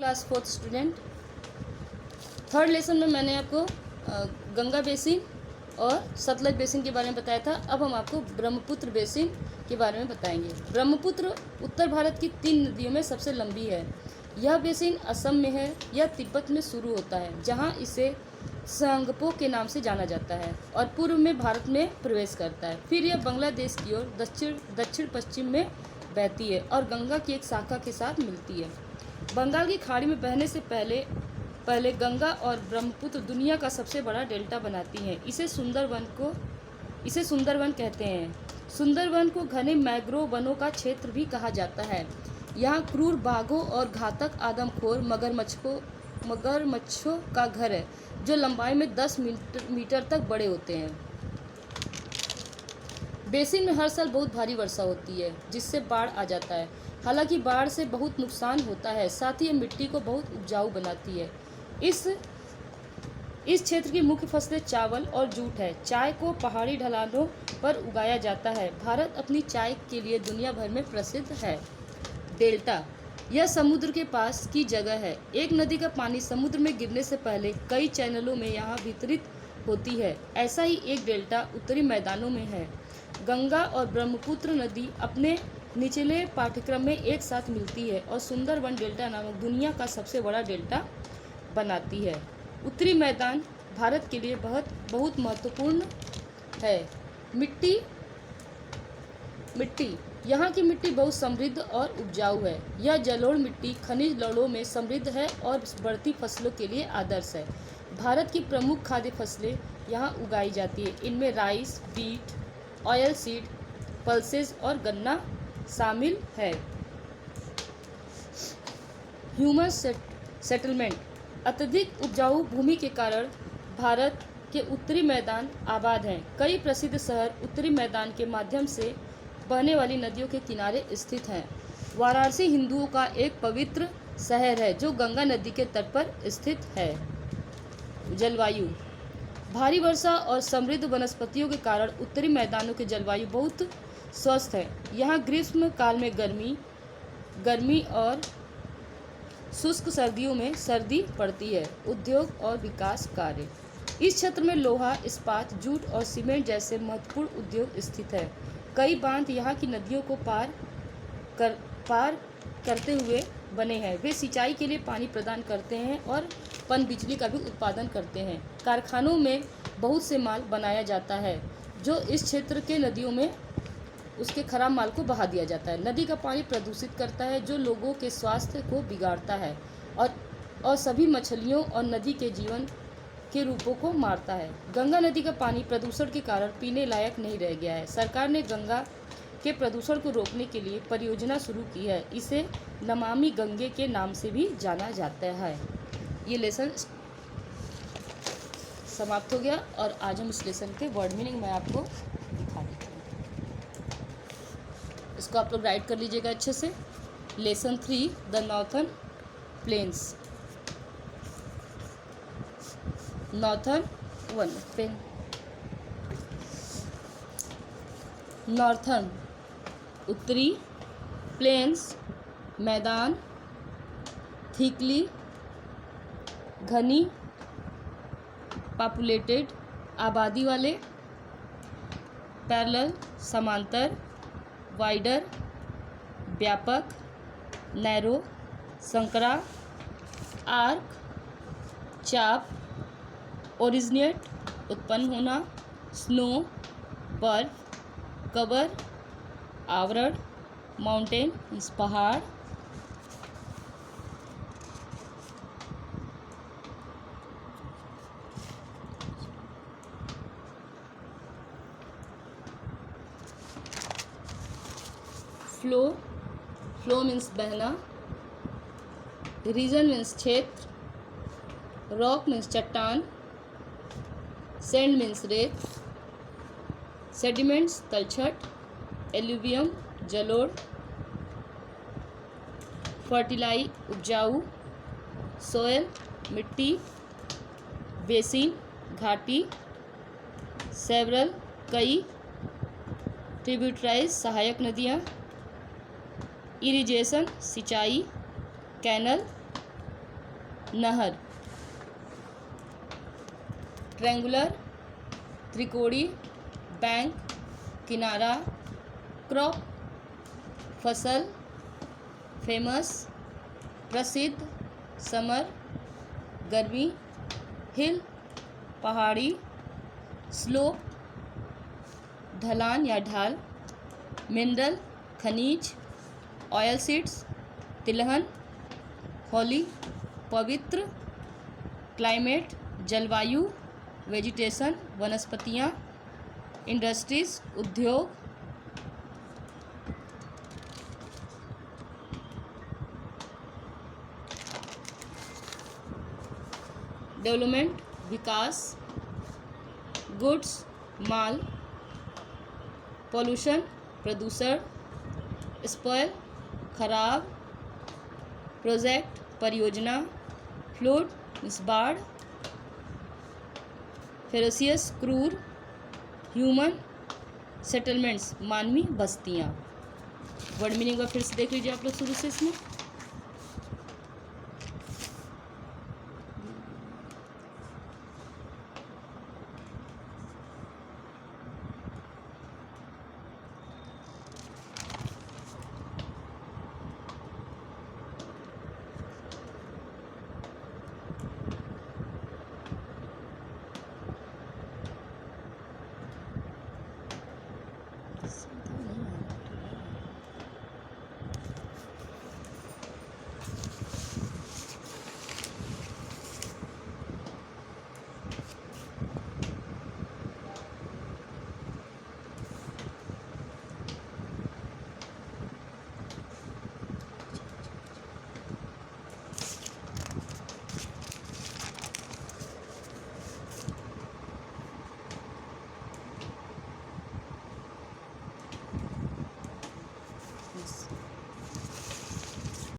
Class fourth student. Third lesson में मैंने आपको गंगा बेसिन और सतलज बेसिन के बारे में बताया था। अब हम आपको ब्रह्मपुत्र बेसिन के बारे में बताएंगे। ब्रह्मपुत्र उत्तर भारत की 3 नदियों में सबसे लंबी है। यह बेसिन असम में है। यह तिब्बत में शुरू होता है, जहाँ इसे सांगपो के नाम से जाना जाता है, और पूर्व में भारत में प्रवेश करता है। फिर यह बांग्लादेश की ओर दक्षिण पश्चिम में बहती है और गंगा की एक शाखा के साथ मिलती है। बंगाल की खाड़ी में बहने से पहले गंगा और ब्रह्मपुत्र दुनिया का सबसे बड़ा डेल्टा बनाती हैं। इसे सुंदरवन कहते हैं। सुंदरवन को घने मैंग्रोव वनों का क्षेत्र भी कहा जाता है। यहाँ क्रूर बाघों और घातक आदमखोर मगरमच्छों का घर है, जो लंबाई में 10 मीटर तक बड़े होते हैं। बेसिन में हर साल बहुत भारी वर्षा होती है, जिससे बाढ़ आ जाता है। हालांकि बाढ़ से बहुत नुकसान होता है, साथ ही ये मिट्टी को बहुत उपजाऊ बनाती है। इस क्षेत्र की मुख्य फसलें चावल और जूट है। चाय को पहाड़ी ढलानों पर उगाया जाता है। भारत अपनी चाय के लिए दुनिया भर में प्रसिद्ध है। डेल्टा, यह समुद्र के पास की जगह है। एक नदी का पानी समुद्र में गिरने से पहले कई चैनलों में यहाँ वितरित होती है। ऐसा ही एक डेल्टा उत्तरी मैदानों में है। गंगा और ब्रह्मपुत्र नदी अपने निचले पाठ्यक्रम में एक साथ मिलती है और सुंदरवन डेल्टा नामक दुनिया का सबसे बड़ा डेल्टा बनाती है। उत्तरी मैदान भारत के लिए बहुत महत्वपूर्ण है। मिट्टी यहाँ की मिट्टी बहुत समृद्ध और उपजाऊ है। यह जलोढ़ मिट्टी खनिज लवणों में समृद्ध है और बढ़ती फसलों के लिए आदर्श है। भारत की प्रमुख खाद्य फसलें यहाँ उगाई जाती है। इनमें rice, wheat, oil seed, pulses और गन्ना शामिल है। ह्यूमन सेटलमेंट, अत्यधिक उपजाऊ भूमि के कारण भारत के उत्तरी मैदान आबाद हैं। कई प्रसिद्ध शहर उत्तरी मैदान के माध्यम से बहने वाली नदियों के किनारे स्थित हैं। वाराणसी हिंदुओं का एक पवित्र शहर है, जो गंगा नदी के तट पर स्थित है। जलवायु, भारी वर्षा और समृद्ध वनस्पतियों के कारण उत्तरी मैदानों की जलवायु बहुत स्वस्थ है। यहाँ ग्रीष्म काल में गर्मी और शुष्क सर्दियों में सर्दी पड़ती है। उद्योग और विकास कार्य, इस क्षेत्र में लोहा, इस्पात, जूट और सीमेंट जैसे महत्वपूर्ण उद्योग स्थित है। कई बांध यहाँ की नदियों को पार करते हुए बने हैं। वे सिंचाई के लिए पानी प्रदान करते हैं और पनबिजली का भी उत्पादन करते हैं। कारखानों में बहुत से माल बनाया जाता है, जो इस क्षेत्र के नदियों में उसके खराब माल को बहा दिया जाता है। नदी का पानी प्रदूषित करता है, जो लोगों के स्वास्थ्य को बिगाड़ता है और सभी मछलियों और नदी के जीवन के रूपों को मारता है। गंगा नदी का पानी प्रदूषण के कारण पीने लायक नहीं रह गया है। सरकार ने गंगा के प्रदूषण को रोकने के लिए परियोजना शुरू की है। इसे नमामि गंगे के नाम से भी जाना जाता है। ये लेसन समाप्त हो गया और आज हम इस लेसन के वर्ड मीनिंग मैं आपको दिखा देती हूँ। इसको आप लोग राइट कर लीजिएगा अच्छे से। Lesson 3, the northern plains. Northern 1 pen. Northern उत्तरी, प्लेन्स मैदान, थिकली घनी पॉपुलेटेड आबादी वाले, पैरेलल समांतर, वाइडर व्यापक, नैरो संकरा, आर्क चाप, ओरिजिनेट उत्पन्न होना, स्नो बर्फ, कवर आवरण, माउंटेन पहाड़, फ्लो मीन्स बहना, रीजन मीन्स क्षेत्र, रॉक मीन्स चट्टान, सैंड मीन्स रेत, सेडिमेंट्स तलछट, एल्यूवियम जलोढ़, फर्टिलाई उपजाऊ, सोयल मिट्टी, बेसिन घाटी, सेवरल कई, ट्रिब्यूटराइज सहायक नदियाँ, इरिगेशन सिंचाई, कैनल नहर, ट्रैंगुलर त्रिकोणीय, बैंक, किनारा, क्रॉप फसल, फेमस प्रसिद्ध, समर गर्मी, हिल पहाड़ी, स्लोप ढलान या ढाल, मिनरल खनिज, ऑयल सीड्स तिलहन, होली पवित्र, क्लाइमेट जलवायु, वेजिटेशन वनस्पतियाँ, इंडस्ट्रीज उद्योग, डेवलपमेंट विकास, गुड्स माल, पॉल्यूशन प्रदूषण, स्पॉइल खराब, प्रोजेक्ट परियोजना, फ्लूड बाढ़, फेरोसियस क्रूर, ह्यूमन सेटलमेंट्स मानवी बस्तियाँ। वर्ड मीनिंग का फिर से देख लीजिए आप लोग शुरू से इसमें।